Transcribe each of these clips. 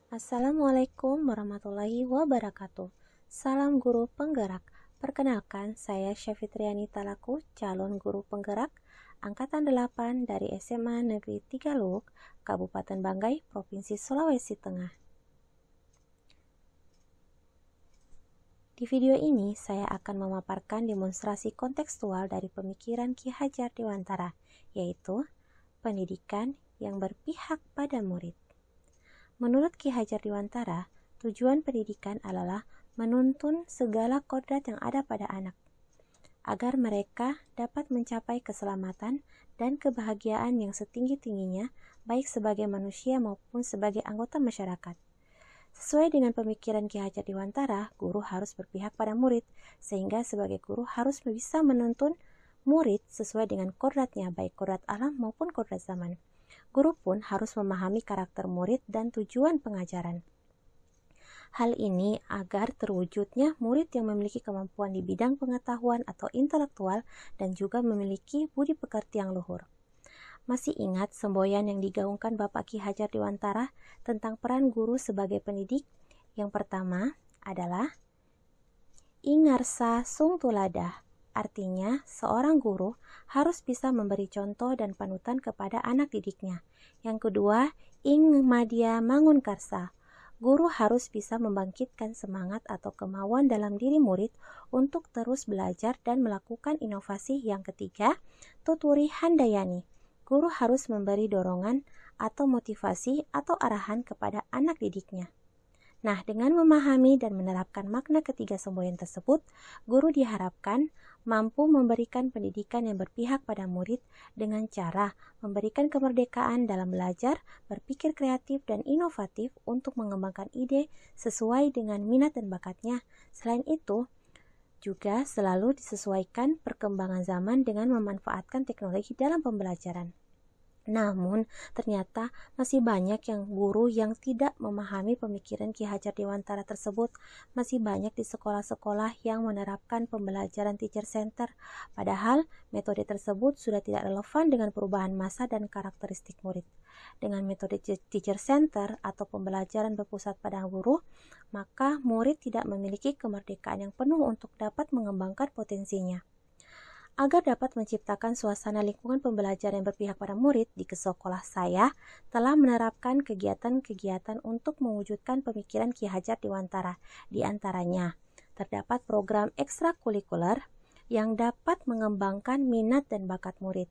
Assalamualaikum warahmatullahi wabarakatuh. Salam guru penggerak. Perkenalkan, saya Syafitriani Talaku, calon guru penggerak Angkatan 8 dari SMA Negeri 3 Luwuk, Kabupaten Banggai, Provinsi Sulawesi Tengah. Di video ini, saya akan memaparkan demonstrasi kontekstual dari pemikiran Ki Hajar Dewantara, yaitu pendidikan yang berpihak pada murid. Menurut Ki Hajar Dewantara, tujuan pendidikan adalah menuntun segala kodrat yang ada pada anak, agar mereka dapat mencapai keselamatan dan kebahagiaan yang setinggi-tingginya, baik sebagai manusia maupun sebagai anggota masyarakat. Sesuai dengan pemikiran Ki Hajar Dewantara, guru harus berpihak pada murid, sehingga sebagai guru harus bisa menuntun murid sesuai dengan kodratnya, baik kodrat alam maupun kodrat zaman. Guru pun harus memahami karakter murid dan tujuan pengajaran. Hal ini agar terwujudnya murid yang memiliki kemampuan di bidang pengetahuan atau intelektual dan juga memiliki budi pekerti yang luhur. Masih ingat semboyan yang digaungkan Bapak Ki Hajar Dewantara tentang peran guru sebagai pendidik? Yang pertama adalah Ingarsa Sung Tuladah. Artinya, seorang guru harus bisa memberi contoh dan panutan kepada anak didiknya. Yang kedua, Ing Madya Mangun Karsa. Guru harus bisa membangkitkan semangat atau kemauan dalam diri murid untuk terus belajar dan melakukan inovasi. Yang ketiga, Tuturi Handayani. Guru harus memberi dorongan atau motivasi atau arahan kepada anak didiknya. Nah, dengan memahami dan menerapkan makna ketiga semboyan tersebut, guru diharapkan mampu memberikan pendidikan yang berpihak pada murid dengan cara memberikan kemerdekaan dalam belajar, berpikir kreatif dan inovatif untuk mengembangkan ide sesuai dengan minat dan bakatnya. Selain itu, juga selalu disesuaikan perkembangan zaman dengan memanfaatkan teknologi dalam pembelajaran. Namun, ternyata masih banyak guru yang tidak memahami pemikiran Ki Hajar Dewantara tersebut. Masih banyak di sekolah-sekolah yang menerapkan pembelajaran teacher center, padahal metode tersebut sudah tidak relevan dengan perubahan masa dan karakteristik murid. Dengan metode teacher center atau pembelajaran berpusat pada guru, maka murid tidak memiliki kemerdekaan yang penuh untuk dapat mengembangkan potensinya. Agar dapat menciptakan suasana lingkungan pembelajaran yang berpihak pada murid, di sekolah saya telah menerapkan kegiatan-kegiatan untuk mewujudkan pemikiran Ki Hajar Dewantara. Di antaranya, terdapat program ekstrakurikuler yang dapat mengembangkan minat dan bakat murid.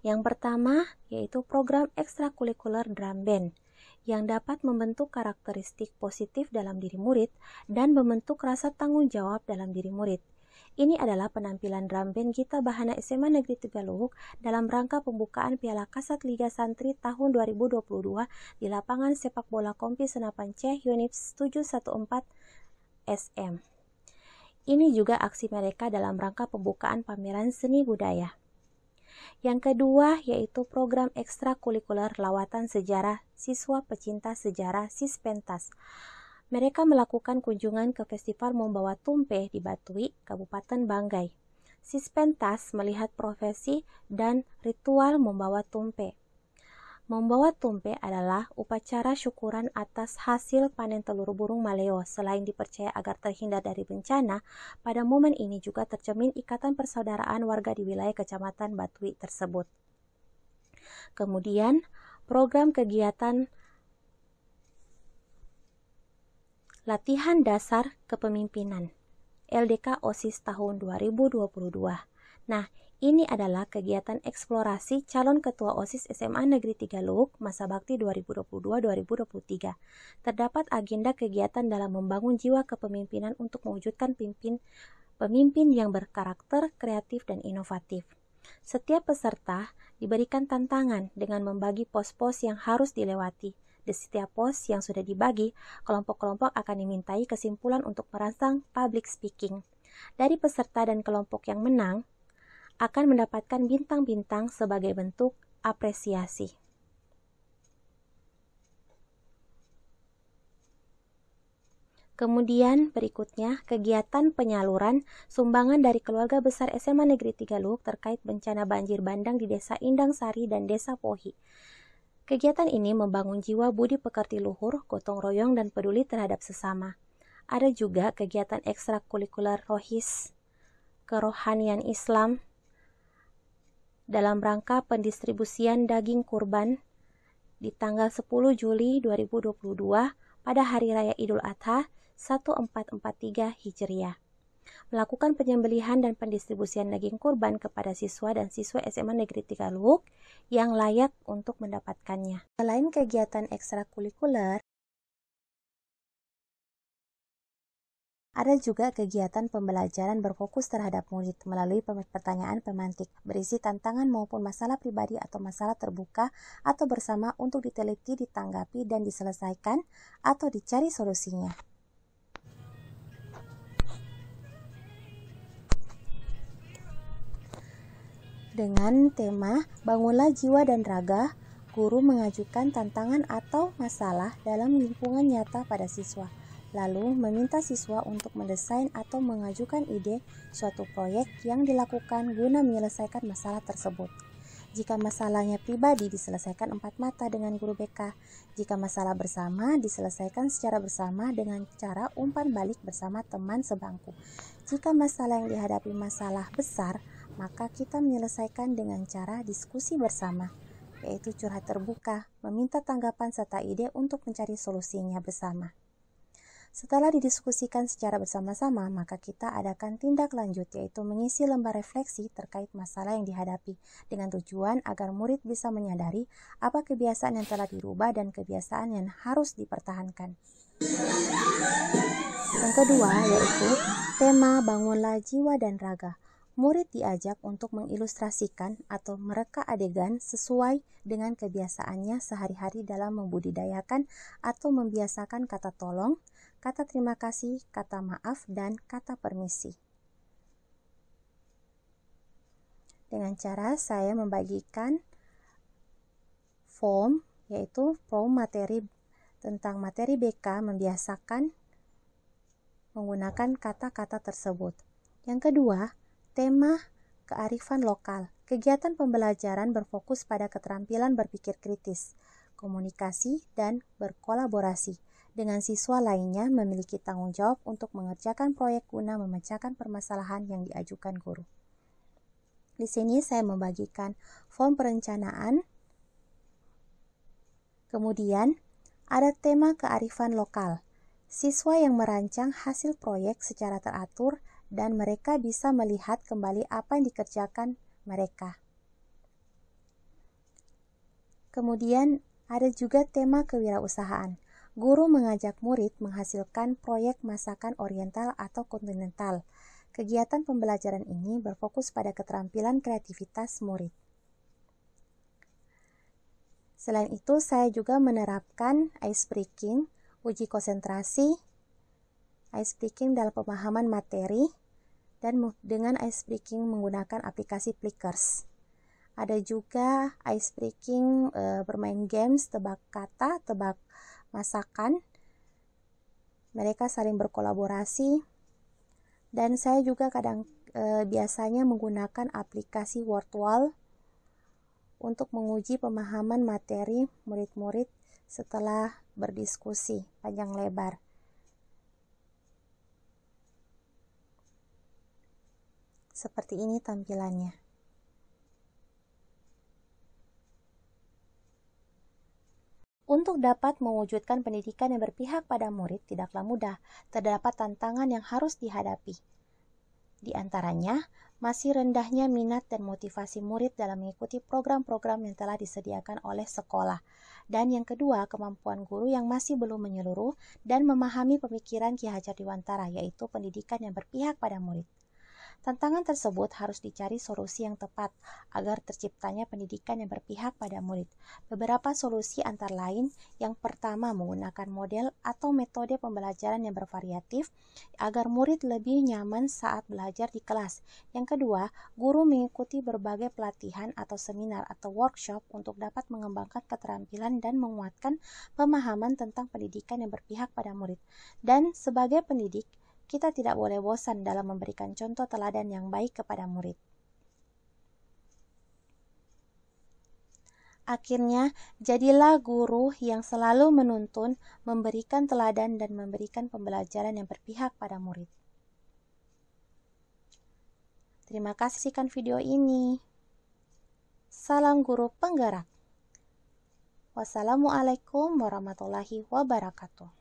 Yang pertama, yaitu program ekstrakurikuler drum band, yang dapat membentuk karakteristik positif dalam diri murid dan membentuk rasa tanggung jawab dalam diri murid. Ini adalah penampilan drum band Gita Bahana SMA Negeri 3 Luwuk dalam rangka pembukaan Piala Kasat Liga Santri tahun 2022 di lapangan sepak bola Kompi Senapan C Unit 714 SM. Ini juga aksi mereka dalam rangka pembukaan pameran seni budaya. Yang kedua yaitu program ekstrakurikuler lawatan sejarah siswa pecinta sejarah Sispentas. Mereka melakukan kunjungan ke Festival Membawa Tumpe di Batui, Kabupaten Banggai. Sispentas melihat profesi dan ritual membawa tumpe. Membawa tumpe adalah upacara syukuran atas hasil panen telur burung maleo. Selain dipercaya agar terhindar dari bencana, pada momen ini juga tercermin ikatan persaudaraan warga di wilayah Kecamatan Batui tersebut. Kemudian, program kegiatan Latihan Dasar Kepemimpinan LDK OSIS tahun 2022. Nah, ini adalah kegiatan eksplorasi calon ketua OSIS SMA Negeri 3 Luwuk masa bakti 2022-2023. Terdapat agenda kegiatan dalam membangun jiwa kepemimpinan untuk mewujudkan pemimpin yang berkarakter, kreatif, dan inovatif. Setiap peserta diberikan tantangan dengan membagi pos-pos yang harus dilewati. Di setiap pos yang sudah dibagi, kelompok-kelompok akan dimintai kesimpulan untuk merangsang public speaking. Dari peserta dan kelompok yang menang, akan mendapatkan bintang-bintang sebagai bentuk apresiasi. Kemudian berikutnya, kegiatan penyaluran sumbangan dari keluarga besar SMA Negeri 3 Luwuk terkait bencana banjir bandang di Desa Indang Sari dan Desa Pohi. Kegiatan ini membangun jiwa budi pekerti luhur, gotong royong, dan peduli terhadap sesama. Ada juga kegiatan ekstrakurikuler rohis, kerohanian Islam, dalam rangka pendistribusian daging kurban di tanggal 10 Juli 2022 pada Hari Raya Idul Adha 1443 Hijriah. Melakukan penyembelihan dan pendistribusian daging kurban kepada siswa dan siswa SMA Negeri Tigaluk yang layak untuk mendapatkannya. Selain kegiatan ekstrakurikuler, ada juga kegiatan pembelajaran berfokus terhadap murid melalui pertanyaan pemantik, berisi tantangan maupun masalah pribadi atau masalah terbuka atau bersama untuk diteliti, ditanggapi, dan diselesaikan atau dicari solusinya. Dengan tema Bangunlah Jiwa dan Raga, guru mengajukan tantangan atau masalah dalam lingkungan nyata pada siswa, lalu meminta siswa untuk mendesain atau mengajukan ide suatu proyek yang dilakukan guna menyelesaikan masalah tersebut. Jika masalahnya pribadi diselesaikan 4 mata dengan guru BK. Jika masalah bersama diselesaikan secara bersama dengan cara umpan balik bersama teman sebangku. Jika masalah yang dihadapi masalah besar, maka kita menyelesaikan dengan cara diskusi bersama, yaitu curhat terbuka, meminta tanggapan serta ide untuk mencari solusinya bersama. Setelah didiskusikan secara bersama-sama, maka kita adakan tindak lanjut, yaitu mengisi lembar refleksi terkait masalah yang dihadapi, dengan tujuan agar murid bisa menyadari apa kebiasaan yang telah dirubah dan kebiasaan yang harus dipertahankan. Yang kedua, yaitu tema Bangunlah Jiwa dan Raga. Murid diajak untuk mengilustrasikan atau mereka adegan sesuai dengan kebiasaannya sehari-hari dalam membudidayakan atau membiasakan kata tolong, kata terima kasih, kata maaf, dan kata permisi. Dengan cara saya membagikan form, yaitu form materi tentang materi BK membiasakan menggunakan kata-kata tersebut. Yang kedua, tema kearifan lokal. Kegiatan pembelajaran berfokus pada keterampilan berpikir kritis, komunikasi, dan berkolaborasi. Dengan siswa lainnya memiliki tanggung jawab untuk mengerjakan proyek guna memecahkan permasalahan yang diajukan guru. Di sini saya membagikan form perencanaan. Kemudian ada tema kearifan lokal. Siswa yang merancang hasil proyek secara teratur dan mereka bisa melihat kembali apa yang dikerjakan mereka. Kemudian ada juga tema kewirausahaan. Guru mengajak murid menghasilkan proyek masakan oriental atau kontinental. Kegiatan pembelajaran ini berfokus pada keterampilan kreativitas murid. Selain itu, saya juga menerapkan ice breaking, uji konsentrasi, ice breaking dalam pemahaman materi, dan dengan ice breaking menggunakan aplikasi Plickers. Ada juga ice breaking bermain games, tebak kata, tebak masakan. Mereka saling berkolaborasi. Dan saya juga biasanya menggunakan aplikasi Wordwall untuk menguji pemahaman materi murid-murid setelah berdiskusi panjang lebar. Seperti ini tampilannya. Untuk dapat mewujudkan pendidikan yang berpihak pada murid tidaklah mudah. Terdapat tantangan yang harus dihadapi. Di antaranya, masih rendahnya minat dan motivasi murid dalam mengikuti program-program yang telah disediakan oleh sekolah. Dan yang kedua, kemampuan guru yang masih belum menyeluruh dan memahami pemikiran Ki Hajar Dewantara, yaitu pendidikan yang berpihak pada murid. Tantangan tersebut harus dicari solusi yang tepat agar terciptanya pendidikan yang berpihak pada murid. Beberapa solusi antara lain, yang pertama menggunakan model atau metode pembelajaran yang bervariatif agar murid lebih nyaman saat belajar di kelas. Yang kedua, guru mengikuti berbagai pelatihan atau seminar atau workshop untuk dapat mengembangkan keterampilan dan menguatkan pemahaman tentang pendidikan yang berpihak pada murid. Dan sebagai pendidik, kita tidak boleh bosan dalam memberikan contoh teladan yang baik kepada murid. Akhirnya, jadilah guru yang selalu menuntun, memberikan teladan, dan memberikan pembelajaran yang berpihak pada murid. Terima kasih saksikan video ini. Salam guru penggerak. Wassalamualaikum warahmatullahi wabarakatuh.